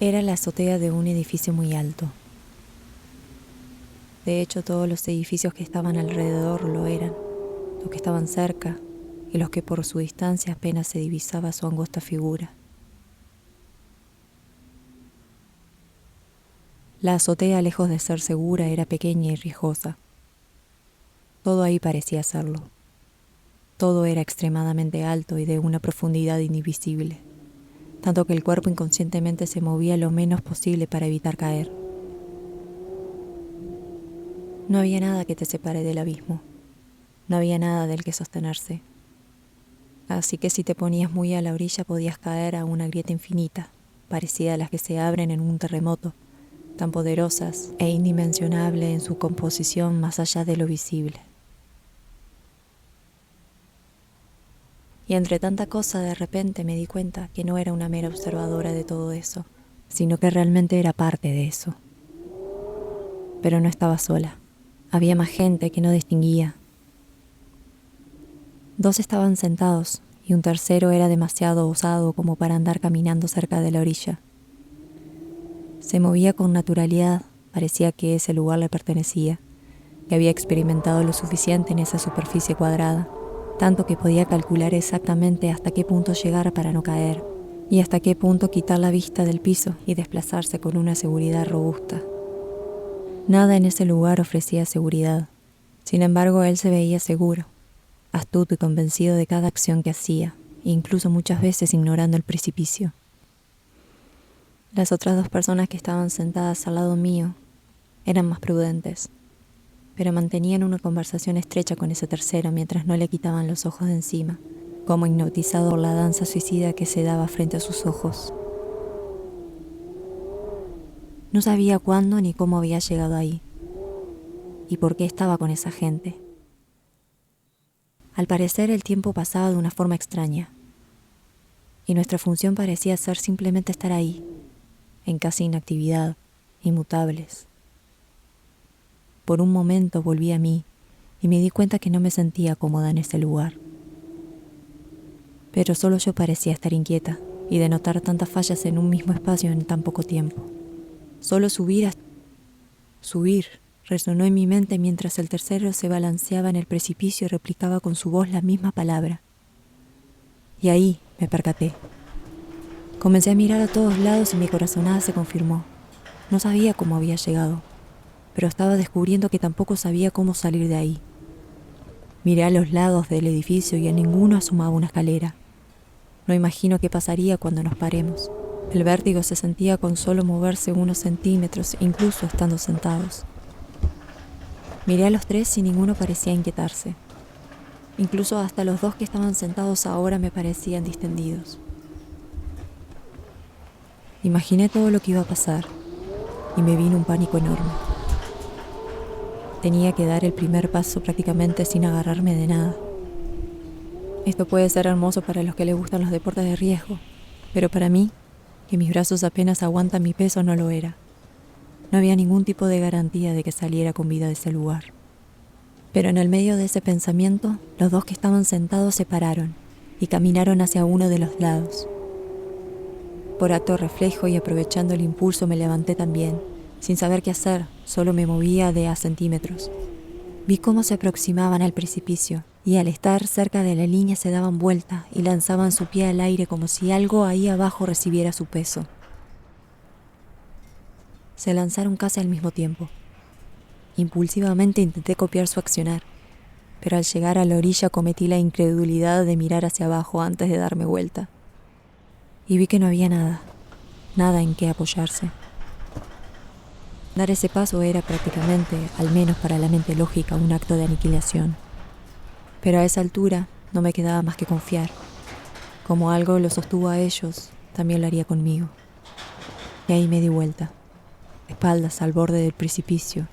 Era la azotea de un edificio muy alto. De hecho, todos los edificios que estaban alrededor lo eran, los que estaban cerca y los que por su distancia apenas se divisaba su angosta figura. La azotea, lejos de ser segura, era pequeña y riesgosa. Todo ahí parecía serlo. Todo era extremadamente alto y de una profundidad indivisible, tanto que el cuerpo inconscientemente se movía lo menos posible para evitar caer. No había nada que te separe del abismo. No había nada del que sostenerse. Así que si te ponías muy a la orilla podías caer a una grieta infinita, parecida a las que se abren en un terremoto, tan poderosas e indimensionable en su composición más allá de lo visible. Y entre tanta cosa de repente me di cuenta que no era una mera observadora de todo eso, sino que realmente era parte de eso. Pero no estaba sola. Había más gente que no distinguía. 2 estaban sentados y un tercero era demasiado osado como para andar caminando cerca de la orilla. Se movía con naturalidad, parecía que ese lugar le pertenecía, que había experimentado lo suficiente en esa superficie cuadrada, tanto que podía calcular exactamente hasta qué punto llegar para no caer, y hasta qué punto quitar la vista del piso y desplazarse con una seguridad robusta. Nada en ese lugar ofrecía seguridad. Sin embargo, él se veía seguro, astuto y convencido de cada acción que hacía, incluso muchas veces ignorando el precipicio. Las otras 2 personas que estaban sentadas al lado mío eran más prudentes, pero mantenían una conversación estrecha con ese tercero mientras no le quitaban los ojos de encima, como hipnotizado por la danza suicida que se daba frente a sus ojos. No sabía cuándo ni cómo había llegado ahí, y por qué estaba con esa gente. Al parecer el tiempo pasaba de una forma extraña, y nuestra función parecía ser simplemente estar ahí, en casi inactividad, inmutables. Por un momento volví a mí y me di cuenta que no me sentía cómoda en ese lugar. Pero solo yo parecía estar inquieta y de notar tantas fallas en un mismo espacio en tan poco tiempo. Solo subir resonó en mi mente mientras el tercero se balanceaba en el precipicio y replicaba con su voz la misma palabra. Y ahí me percaté. Comencé a mirar a todos lados y mi corazonada se confirmó. No sabía cómo había llegado, pero estaba descubriendo que tampoco sabía cómo salir de ahí. Miré a los lados del edificio y a ninguno asomaba una escalera. No imagino qué pasaría cuando nos paremos. El vértigo se sentía con solo moverse unos centímetros, incluso estando sentados. Miré a los 3 y ninguno parecía inquietarse. Incluso hasta los 2 que estaban sentados ahora me parecían distendidos. Imaginé todo lo que iba a pasar y me vino un pánico enorme. Tenía que dar el primer paso prácticamente sin agarrarme de nada. Esto puede ser hermoso para los que les gustan los deportes de riesgo, pero para mí, que mis brazos apenas aguantan mi peso, no lo era. No había ningún tipo de garantía de que saliera con vida de ese lugar. Pero en el medio de ese pensamiento, los 2 que estaban sentados se pararon y caminaron hacia uno de los lados. Por acto reflejo y aprovechando el impulso me levanté también, sin saber qué hacer, solo me movía de a centímetros. Vi cómo se aproximaban al precipicio y al estar cerca de la línea se daban vuelta y lanzaban su pie al aire como si algo ahí abajo recibiera su peso. Se lanzaron casi al mismo tiempo. Impulsivamente intenté copiar su accionar, pero al llegar a la orilla cometí la incredulidad de mirar hacia abajo antes de darme vuelta. Y vi que no había nada en qué apoyarse. Dar ese paso era prácticamente, al menos para la mente lógica, un acto de aniquilación. Pero a esa altura no me quedaba más que confiar. Como algo los sostuvo a ellos, también lo haría conmigo. Y ahí me di vuelta, espaldas al borde del precipicio,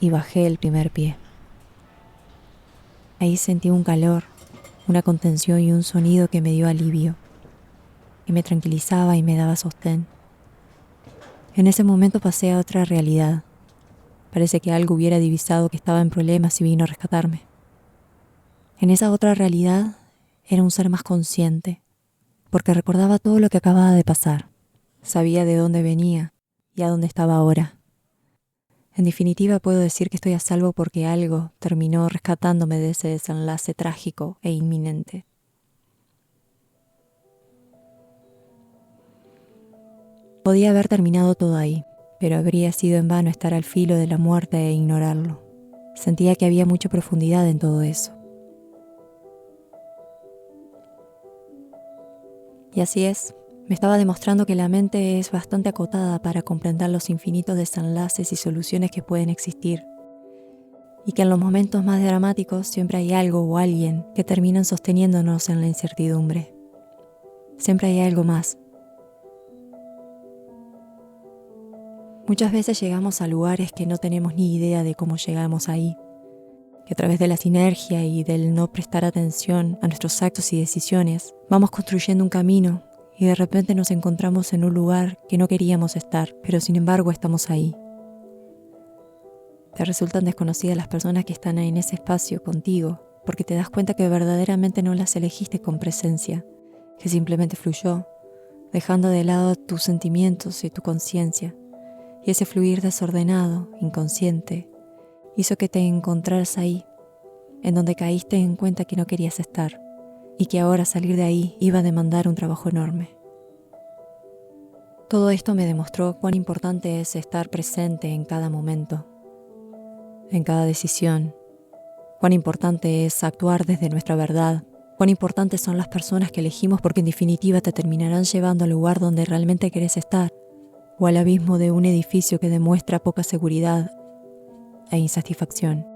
y bajé el primer pie. Ahí sentí un calor, una contención y un sonido que me dio alivio, que me tranquilizaba y me daba sostén. En ese momento pasé a otra realidad. Parece que algo hubiera divisado que estaba en problemas y vino a rescatarme. En esa otra realidad era un ser más consciente, porque recordaba todo lo que acababa de pasar. Sabía de dónde venía y a dónde estaba ahora. En definitiva, puedo decir que estoy a salvo porque algo terminó rescatándome de ese desenlace trágico e inminente. Podía haber terminado todo ahí, pero habría sido en vano estar al filo de la muerte e ignorarlo. Sentía que había mucha profundidad en todo eso. Y así es, me estaba demostrando que la mente es bastante acotada para comprender los infinitos desenlaces y soluciones que pueden existir, y que en los momentos más dramáticos siempre hay algo o alguien que terminan sosteniéndonos en la incertidumbre. Siempre hay algo más. Muchas veces llegamos a lugares que no tenemos ni idea de cómo llegamos ahí, que a través de la sinergia y del no prestar atención a nuestros actos y decisiones, vamos construyendo un camino y de repente nos encontramos en un lugar que no queríamos estar, pero sin embargo estamos ahí. Te resultan desconocidas las personas que están en ese espacio contigo, porque te das cuenta que verdaderamente no las elegiste con presencia, que simplemente fluyó, dejando de lado tus sentimientos y tu conciencia. Y ese fluir desordenado, inconsciente, hizo que te encontraras ahí, en donde caíste en cuenta que no querías estar, y que ahora salir de ahí iba a demandar un trabajo enorme. Todo esto me demostró cuán importante es estar presente en cada momento, en cada decisión, cuán importante es actuar desde nuestra verdad, cuán importantes son las personas que elegimos porque en definitiva te terminarán llevando al lugar donde realmente querés estar, o al abismo de un edificio que demuestra poca seguridad e insatisfacción.